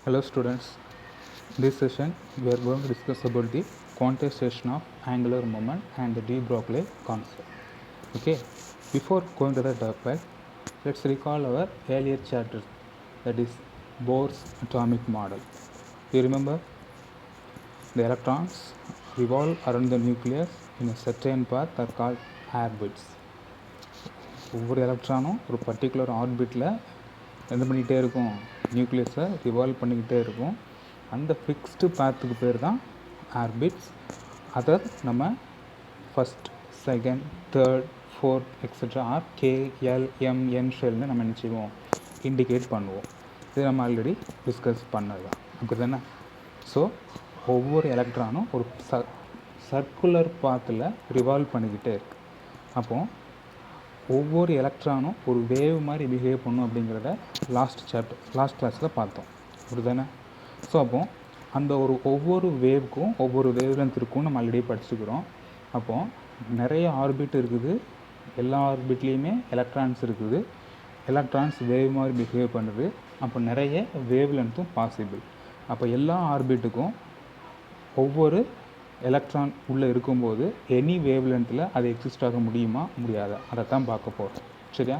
Hello students, in this session we are going to discuss about the quantization of angular moment and the de Broglie concept. Okay, before going to the topic, let's recall our earlier chapter, that is Bohr's atomic model. You remember the electrons revolve around the nucleus in a certain path are called orbits. ஒவ்வொரு எலக்ட்ரானும் ஒரு particular ஆர்பிட்டில் என்ன பண்ணிக்கிட்டே இருக்கும், நியூக்ளியஸை revolve பண்ணிக்கிட்டே இருக்கும். அந்த fixed பாத்துக்கு பேர் தான் ஆர்பிட்ஸ். அதை நம்ம first, second, third, fourth extra or KLMN ஷெல்னு நம்ம நினச்சிக்குவோம், இண்டிகேட் பண்ணுவோம். இது நம்ம ஆல்ரெடி டிஸ்கஸ் பண்ணது தான், அப்படி தானே? ஸோ ஒவ்வொரு எலக்ட்ரானும் ஒரு சர்க்குலர் பாத்தில் ரிவால்வ் பண்ணிக்கிட்டே இருக்குது. அப்போது ஒவ்வொரு எலக்ட்ரானும் ஒரு வேவ் மாதிரி பிஹேவ் பண்ணும் அப்படிங்கிறத லாஸ்ட் கிளாஸில் பார்த்தோம், அப்படி தானே? ஸோ அப்போது அந்த ஒவ்வொரு வேவ்க்கும் ஒவ்வொரு வேவ் லென்த் இருக்கும், நம்ம ஆல்ரெடி படிச்சுக்கிறோம். அப்போது நிறைய ஆர்பிட் இருக்குது, எல்லா ஆர்பிட்லேயுமே எலக்ட்ரான்ஸ் இருக்குது, எலக்ட்ரான்ஸ் வேவ் மாதிரி பிஹேவ் பண்ணுது. அப்போ நிறைய வேவ் லென்த்தும் பாசிபிள். அப்போ எல்லா ஆர்பிட்டுக்கும் ஒவ்வொரு எலக்ட்ரான் உள்ளே இருக்கும்போது எனி வேவ் லென்த்தில் அது எக்ஸிஸ்ட் ஆக முடியுமா முடியாதா, அதை தான் பார்க்க போகிறோம். சரியா?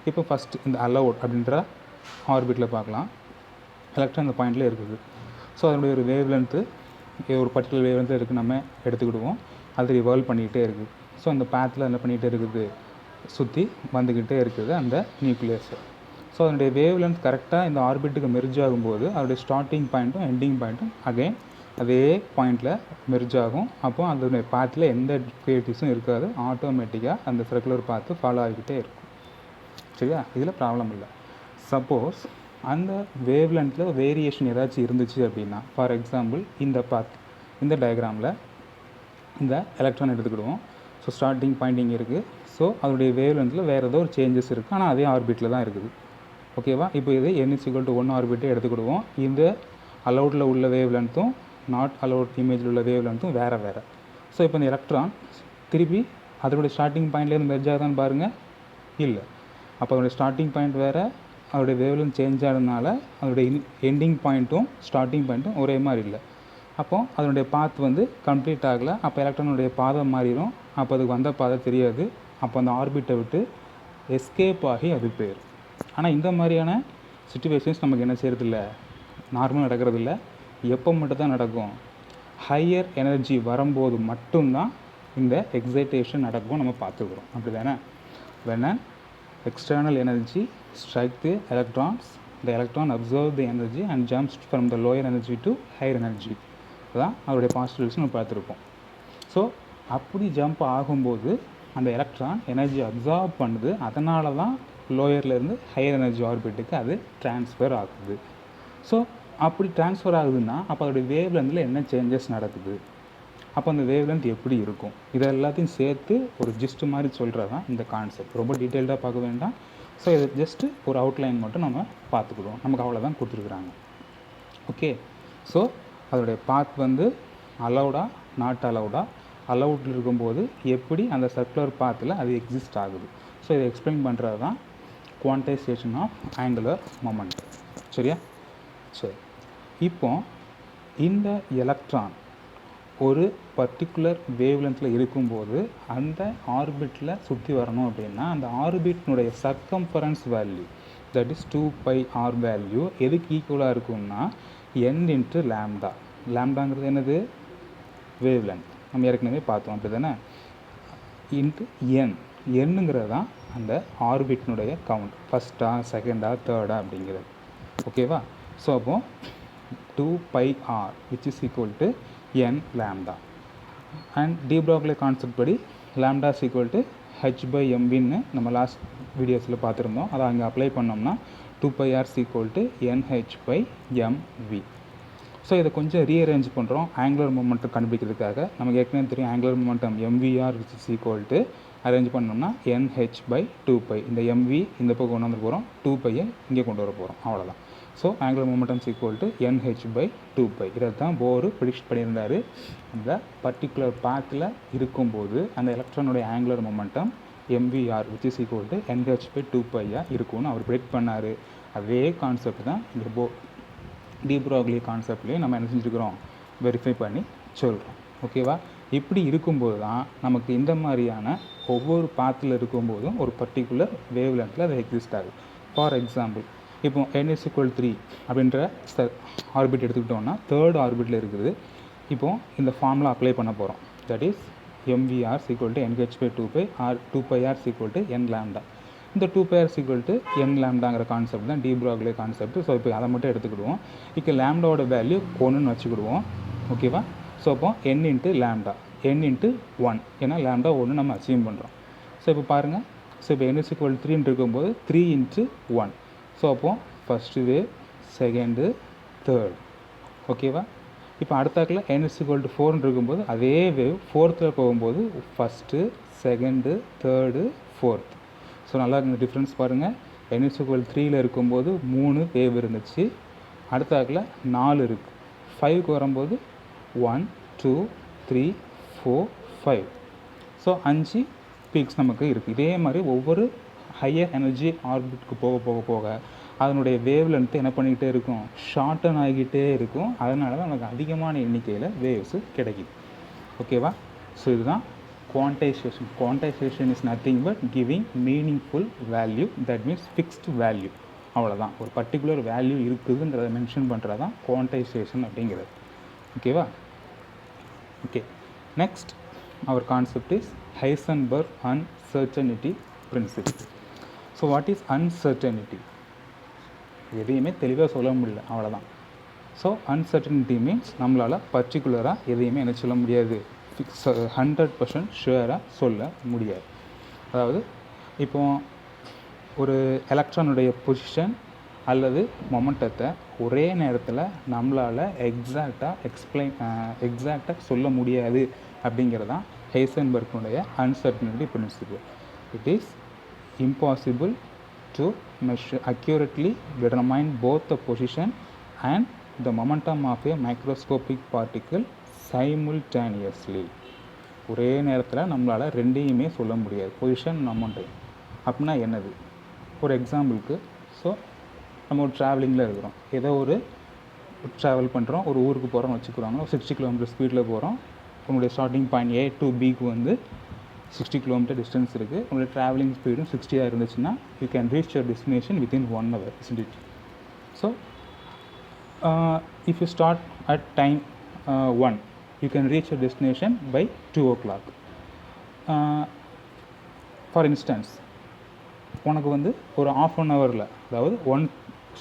இப்போ ஃபஸ்ட்டு இந்த அலவுட் அப்படின்ற ஆர்பிட்டில் பார்க்கலாம். எலக்ட்ரான் இந்த பாயிண்டில் இருக்குது. ஸோ அதனுடைய ஒரு வேவ் லென்த்து ஒரு பர்டிகுலர் வேவ் லென்த்தில் இருக்குது, நம்ம எடுத்துக்கிடுவோம். அது ரிவால்வ் பண்ணிக்கிட்டே இருக்குது. ஸோ அந்த பாத்தில் என்ன பண்ணிகிட்டே இருக்குது, சுற்றி வந்துக்கிட்டே இருக்குது அந்த நியூக்ளியஸை. ஸோ அதனுடைய வேவ் லென்த் கரெக்டாக இந்த ஆர்பிட்டுக்கு மெர்ஜ் ஆகும்போது அதோடைய ஸ்டார்டிங் பாயிண்ட்டும் எண்டிங் பாயிண்ட்டும் அகைன் அதே பாயிண்டில் மெர்ஜ் ஆகும். அப்போது அதனுடைய பாத்தில் எந்த டிஃபிகல்ட்டிஸும் இருக்காது, ஆட்டோமேட்டிக்காக அந்த சர்க்குலர் பாத்து ஃபாலோ ஆகிக்கிட்டே இருக்கும். சரியா? இதில் ப்ராப்ளம் இல்லை. சப்போஸ் அந்த வேவ் லென்த்தில் வேரியேஷன் ஏதாச்சும் இருந்துச்சு அப்படின்னா, ஃபார் எக்ஸாம்பிள் இந்த டயக்ராமில் இந்த எலக்ட்ரான் எடுத்துக்கிடுவோம். ஸோ ஸ்டார்டிங் பாயிண்டிங் இருக்குது. ஸோ அதனுடைய வேவ் லென்த்தில் வேறு ஏதோ ஒரு சேஞ்சஸ் இருக்குது, ஆனால் அதே ஆர்பிட்டில் தான் இருக்குது. ஓகேவா? இப்போ இது n=1 ஆர்பிட்டே எடுத்துக்கிடுவோம். இந்த அலவுடில் உள்ள வேவ் லென்த்தும் நாட் அலவுட் இமேஜில் உள்ள வேவ் லென்த்தும் வேறு. ஸோ இப்போ இந்த எலக்ட்ரான் திருப்பி அதனுடைய ஸ்டார்டிங் பாயிண்ட்லேருந்து மெர்ஜ் ஆகுதான்னு பாருங்கள், இல்லை. அப்போ அதனுடைய ஸ்டார்டிங் பாயிண்ட் வேறு, அதோடைய வேவ் லென்த் சேஞ்ச் ஆனதுனால அதோடைய எண்டிங் பாயிண்ட்டும் ஸ்டார்டிங் பாயிண்ட்டும் ஒரே மாதிரி இல்லை. அப்போது அதனுடைய பாத் கம்ப்ளீட் ஆகலை. அப்போ எலக்ட்ரானுடைய பாதை மாறிடும். அப்போ அதுக்கு வந்த பாதை தெரியாது. அப்போ அந்த ஆர்பிட்டை விட்டு எஸ்கேப் ஆகி அது போயிடும். ஆனால் இந்த மாதிரியான சிச்சுவேஷன்ஸ் நமக்கு என்ன செய்கிறதில்ல, நார்மலாக நடக்கிறதில்ல. எப்போ மட்டும் தான் நடக்கும், ஹையர் எனர்ஜி வரும்போது மட்டும்தான் இந்த எக்ஸைட்டேஷன் நடக்கும், நம்ம பார்த்துக்கிறோம், அப்படி தானே? when an external energy strike the electrons, the electron absorb the energy and jumps from the lower energy to higher energy. அதான் அவருடைய பாசிட்டிவ்ஸ் நம்ம பார்த்துருப்போம். ஸோ அப்படி ஜம்ப் ஆகும்போது அந்த எலக்ட்ரான் எனர்ஜி அப்சார்ப் பண்ணுது. அதனால தான் லோயர்லேருந்து ஹையர் எனர்ஜி ஆர்பிட்டுக்கு அது ட்ரான்ஸ்ஃபர் ஆகுது. ஸோ அப்படி ட்ரான்ஸ்ஃபர் ஆகுதுன்னா அப்போ அதோடைய வேவ் லென்த்தில் என்ன சேஞ்சஸ் நடக்குது, அப்போ அந்த வேவ் லென்த் எப்படி இருக்கும், இதை எல்லாத்தையும் சேர்த்து ஒரு ஜிஸ்ட் மாதிரி சொல்கிறது தான் இந்த கான்செப்ட். ரொம்ப டீட்டெயில்டாக பார்க்க வேண்டாம். ஸோ இது ஜஸ்ட்டு ஒரு அவுட்லைன் மட்டும் நம்ம பார்த்துக்குடுவோம். நமக்கு அவ்வளோதான் கொடுத்துருக்குறாங்க. ஓகே. ஸோ அதோடைய பாத் அலவுடா நாட் அலவுடா, அலவுட்டில் இருக்கும்போது எப்படி அந்த சர்க்குலர் பாத்தில் அது எக்ஸிஸ்ட் ஆகுது. ஸோ இதை எக்ஸ்பிளைன் பண்ணுறது தான் குவான்டைசேஷன் ஆஃப் ஆங்குலர் மொமெண்ட். சரியா? சரி. இப்போ இந்த எலக்ட்ரான் ஒரு பர்டிகுலர் வேவ் லென்த்தில் இருக்கும்போது அந்த ஆர்பிட்டில் சுற்றி வரணும் அப்படின்னா அந்த ஆர்பிட்னுடைய circumference value, that is 2πr value எதுக்கு ஈக்குவலாக இருக்கும்னா n × லாம்டாங்கிறது என்னது, வேவ் லென்த். நம்ம ஏற்கனவே பார்த்தோம், அப்படி தானே? இன்ட்டு என்னுங்கிறது தான் அந்த ஆர்பிட்னுடைய கவுண்ட், ஃபஸ்ட்டா செகண்டா தேர்டா அப்படிங்கிறது. ஓகேவா? ஸோ அப்போது 2πr which is equal to n lambda and de Broglie concept படி lambda is equal to h/mvன்னு நம்ம லாஸ்ட் வீடியோஸில் பார்த்துருந்தோம். அதை அங்கே அப்ளை பண்ணோம்னா 2πr is equal to nh/mv. So இதை கொஞ்சம் ரீஅரேஞ்ச் பண்ணுறோம் ஆங்குலர் மொமெண்டம் கண்டுபிடிக்கிறதுக்காக. நமக்கு ஏற்கனவே தெரியும் angular momentum mvr which is equal to arrange பண்ணோம்னா nh/2π. இந்த mv இந்த பக்கம் கொண்டு வந்து போகிறோம், 2πயை இங்கே கொண்டு வர போகிறோம், அவ்வளோதான். So angular momentum equal to nh/2π. இதை தான் போர் ப்ரிடிக்ட் பண்ணியிருந்தார். அந்த பர்டிகுலர் பாத்தில் இருக்கும்போது அந்த எலக்ட்ரானுடைய angular momentum mvr which is equal to nh/2π இருக்கும்னு அவர் ப்ரிடிக்ட் பண்ணார். அதே கான்செப்ட் தான் இங்கே டி ப்ரோக்லி கான்செப்ட்லேயும் நம்ம என்ன செஞ்சுருக்கிறோம், வெரிஃபை பண்ணி சொல்கிறோம். ஓகேவா? இப்படி இருக்கும்போது தான் நமக்கு இந்த மாதிரியான ஒவ்வொரு பாத்தில் இருக்கும்போதும் ஒரு பர்டிகுலர் வேவ் லென்த்தில் அது எக்ஸிஸ்ட் ஆகுது. ஃபார் எக்ஸாம்பிள், இப்போ n=3 அப்படின்ற ஆர்பிட் எடுத்துக்கிட்டோம்னா தேர்ட் ஆர்பிட்டில் இருக்குது. இப்போது இந்த ஃபார்முலா அப்ளை பண்ண போகிறோம். That is mvr =nh/2π or 2πr n lambda. இந்த 2πr n lambdaங்கிற கான்செப்ட் தான் டி ப்ரோக்லி கான்செப்ட். ஸோ இப்போ அதை மட்டும் எடுத்துக்கிடுவோம். இப்போ லேம்டாவோட வேல்யூ 1ன்னு வச்சுக்கிடுவோம். ஓகேவா? ஸோ அப்போ n × lambda, n × 1, ஏன்னா லேம்டா 1 நம்ம அச்சீவ் பண்ணுறோம். ஸோ இப்போ பாருங்கள், ஸோ இப்போ n=3 இருக்கும்போது 3 × 1. ஸோ அப்போது ஃபஸ்ட்டு வேவ், செகண்டு, தேர்டு. ஓகேவா? இப்போ அடுத்தாக்கில் n=4 இருக்கும்போது அதே வேவ் ஃபோர்த்தில் போகும்போது first, second, third, fourth. So நல்லா இந்த டிஃப்ரென்ஸ் பாருங்கள். n=3 இருக்கும்போது 3 வேவ் இருந்துச்சு. அடுத்தாக்கில் 4 இருக்குது. 5க்கு வரும்போது 1, 2, 3, 4, 5. ஸோ 5 பீக்ஸ் நமக்கு இருக்குது. இதே மாதிரி ஒவ்வொரு ஹையர் எனர்ஜி ஆர்பிட்க்கு போக போக போக அதனுடைய வேவ் லென்த்து என்ன பண்ணிக்கிட்டே இருக்கும், ஷார்டன் ஆகிக்கிட்டே இருக்கும். அதனால தான் நமக்கு அதிகமான எண்ணிக்கையில் வேவ்ஸு கிடைக்குது. ஓகேவா? ஸோ இதுதான் quantisation. Quantisation is nothing but giving meaningful value, that means fixed value. அவ்வளோதான். ஒரு பர்டிகுலர் வேல்யூ இருக்குதுங்கிறத மென்ஷன் பண்ணுறது தான் குவான்டைசேஷன் அப்படிங்கிறது. ஓகேவா? Okay, next our concept is Heisenberg uncertainty principle. So what is uncertainty? எதையுமே தெளிவாக சொல்ல முடியல, அவ்வளோதான். ஸோ அன்சர்டனிட்டி மீன்ஸ் நம்மளால் பர்டிகுலராக எதையுமே என்ன சொல்ல முடியாது, 100% ஷுவராக சொல்ல முடியாது. அதாவது இப்போ ஒரு எலக்ட்ரானுடைய பொசிஷன் அல்லது மொமெண்டத்தை ஒரே நேரத்தில் நம்மளால் எக்ஸாக்டாக சொல்ல முடியாது அப்படிங்கிறதான் ஹைசன்பர்க்குடைய uncertainty principle. It is impossible to accurately determine both the position and the momentum of a microscopic particle simultaneously. ஒரே நேரத்தில் நம்மளால் ரெண்டையுமே சொல்ல முடியாது, பொசிஷன், மொமெண்டம். அப்படின்னா என்னது? ஒரு எக்ஸாம்பிளுக்கு, ஸோ நம்ம ஒரு ட்ராவலிங்கில் இருக்கிறோம், ஏதோ ஒரு ட்ராவல் பண்ணுறோம், ஒரு ஊருக்கு போகிறோம்னு வச்சுக்கிறாங்க. 60 km ஸ்பீடில் போகிறோம். உங்களுடைய ஸ்டார்டிங் பாயிண்ட் A to Bக்கு வந்து 60 km டிஸ்டன்ஸ் இருக்குது. உங்களுடைய ட்ராவலிங் ஸ்பீடும் 60 இருந்துச்சுன்னா you can reach your destination within 1 hour, isn't it? So if you start at time 1, you can reach your destination by 2 o'clock. For instance, உனக்கு வந்து ஒரு ½ an hourல, அதாவது 1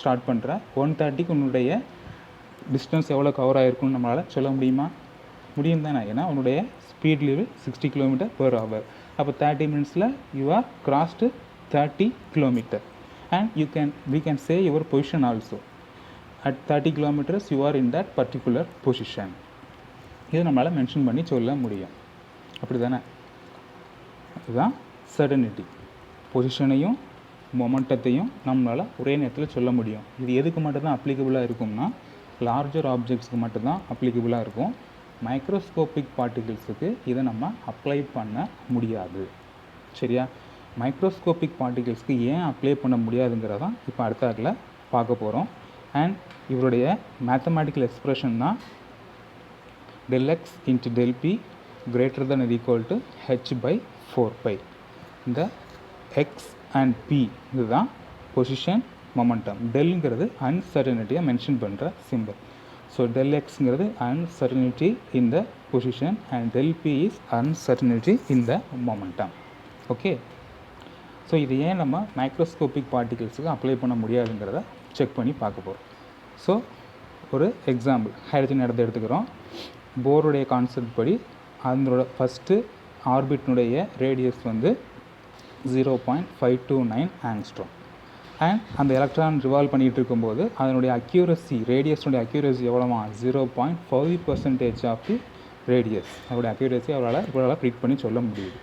start பண்ணுற 1:30க்கு உன்னுடைய டிஸ்டன்ஸ் எவ்வளோ கவர் ஆகிருக்குன்னு நம்மளால் சொல்ல முடியுமா? முடியும் தானே. ஏன்னா உன்னுடைய ஸ்பீட் லெவல் 60 km/h. அப்போ 30 minutesல you are crossed 30 km and we can say your position also. At 30 km you are in that particular position. இது நம்மளால் மென்ஷன் பண்ணி சொல்ல முடியும். அப்படி தானே? இதுதான் சர்டனிட்டி. பொசிஷனையும் மொமெண்டத்தையும் நம்மளால் ஒரே நேரத்தில் சொல்ல முடியும். இது எதுக்கு மட்டும்தான் அப்ளிகபிளாக இருக்கும்னா லார்ஜர் ஆப்ஜெக்ட்ஸுக்கு மட்டும்தான் அப்ளிகபிளாக இருக்கும். மைக்ரோஸ்கோபிக் பார்ட்டிகிள்ஸுக்கு இதை நம்ம அப்ளை பண்ண முடியாது. சரியா? மைக்ரோஸ்கோபிக் பார்ட்டிகிள்ஸ்க்கு ஏன் அப்ளை பண்ண முடியாதுங்கிறதான் இப்போ அடுத்த ஆக்கில் பார்க்க போகிறோம். அண்ட் இவருடைய மேத்தமேட்டிக்கல் எக்ஸ்பிரஷன் தான் ΔX × ΔP greater than or equal to h/4π. இந்த எக்ஸ் அண்ட் பி இதுதான் பொசிஷன், மொமெண்டம். டெல்ங்கிறது அன்சர்டனிட்டியை மென்ஷன் பண்ணுற சிம்பிள். ஸோ ΔXங்கிறது uncertainty in the position and ΔP is uncertainty in the momentum. Okay, so இது ஏன் நம்ம மைக்ரோஸ்கோபிக் பார்ட்டிகிள்ஸுக்கு அப்ளை பண்ண முடியாதுங்கிறத செக் பண்ணி பார்க்க போகிறோம். ஸோ ஒரு எக்ஸாம்பிள் ஹைட்ரஜன் எடுத்துக்கிறோம். போருடைய கான்செப்ட் படி அதனோட ஃபஸ்ட்டு ஆர்பிட்னுடைய ரேடியஸ் வந்து 0.529 ஆங்ஸ்ட்ரோம். அண்ட் அந்த எலக்ட்ரான் ரிவால்வ் பண்ணிகிட்டு இருக்கும்போது அதனுடைய அக்யூரசி, ரேடியஸனுடைய அக்யூரசி எவ்வளோமா, 0.5% ஆஃப் தி ரேடியஸ். அதோடைய அக்யூரசி இவரால் ப்ரிடிக்ட் பண்ணி சொல்ல முடியுது.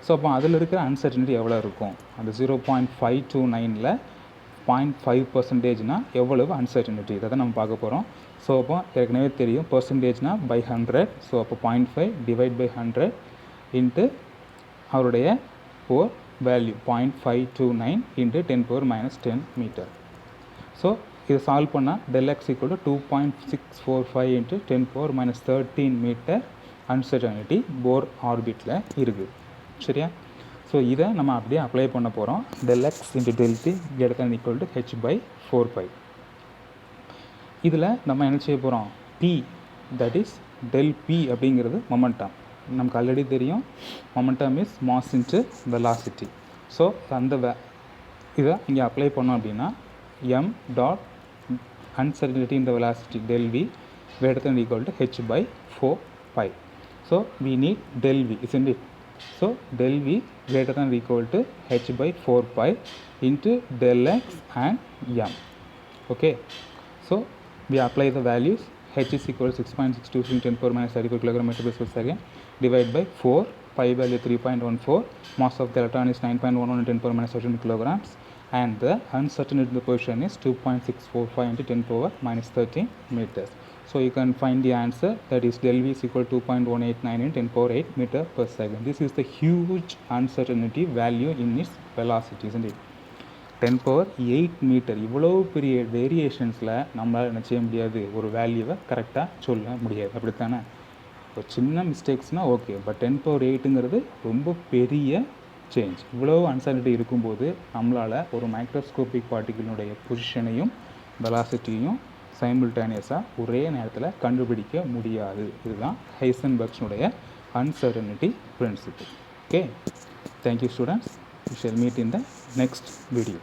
ஸோ அப்போ அதில் இருக்கிற அன்சர்டனிட்டி எவ்வளோ இருக்கும்? அந்த 0.529ல் 0.5%னா எவ்வளவு அன்சர்டனிட்டி, இதை தான் நம்ம பார்க்க போகிறோம். ஸோ அப்போ ஏற்கனவே தெரியும் பர்சன்டேஜ்னா by 100. ஸோ அப்போ 0.5 டிவைட் பை 100 இன்ட்டு அவருடைய வேல்யூ 0.529 into 10⁻⁻10 மீட்டர். ஸோ இதை சால்வ் பண்ணால் del x equal to 2.645 into 10 power minus 13 metre uncertainty போர் ஆர்பிட்டில் இருக்குது. சரியா? ஸோ இதை நம்ம அப்படியே அப்ளை பண்ண போகிறோம். del x into del t greater than equal to h by 4 pi. இதில் நம்ம என்ன செய்ய போகிறோம்? p, that is del p அப்படிங்கிறது மொமெண்டம். நமக்கு ஆல்ரெடி தெரியும் momentum is mass into velocity. So அந்த இதை இங்கே அப்ளை பண்ணோம் அப்படின்னா m dot uncertainty in the velocity del v greater than equal to h by 4 pi. So we need del v, isn't it? So del v greater than equal to h by 4 pi into del x and m. Okay, so we apply the values. H is equal to 6.62 into 10 power minus 34 kg per second divided by 4, pi value 3.14, mass of the electron is 9.11 into 10 power minus 13 kilograms, and the uncertainty in the position is 2.645 into 10 power minus 13 meters. So you can find the answer, that is del v is equal to 2.189 into 10 power 8 meter per second. This is the huge uncertainty value in its velocity, isn't it? 10 power 8 metre, இவ்வளோ பெரிய வேரியேஷன்ஸில் நம்மளால் என்ன செய்ய முடியாது, ஒரு வேல்யூவை கரெக்டாக சொல்ல முடியாது. அப்படித்தானே? ஒரு சின்ன மிஸ்டேக்ஸ்னால் ஓகே, பட் 10 power 8ங்கிறது ரொம்ப பெரிய சேஞ்ச். இவ்வளோ அன்சர்டனிட்டி இருக்கும்போது நம்மளால் ஒரு மைக்ரோஸ்கோபிக் பார்ட்டிகிளினுடைய பொசிஷனையும் வெலாசிட்டியும் சைமில்டேனியஸாக ஒரே நேரத்தில் கண்டுபிடிக்க முடியாது. இதுதான் ஹைசன்பர்க்னுடைய uncertainty principle. Okay, thank you students. We shall meet in the next video.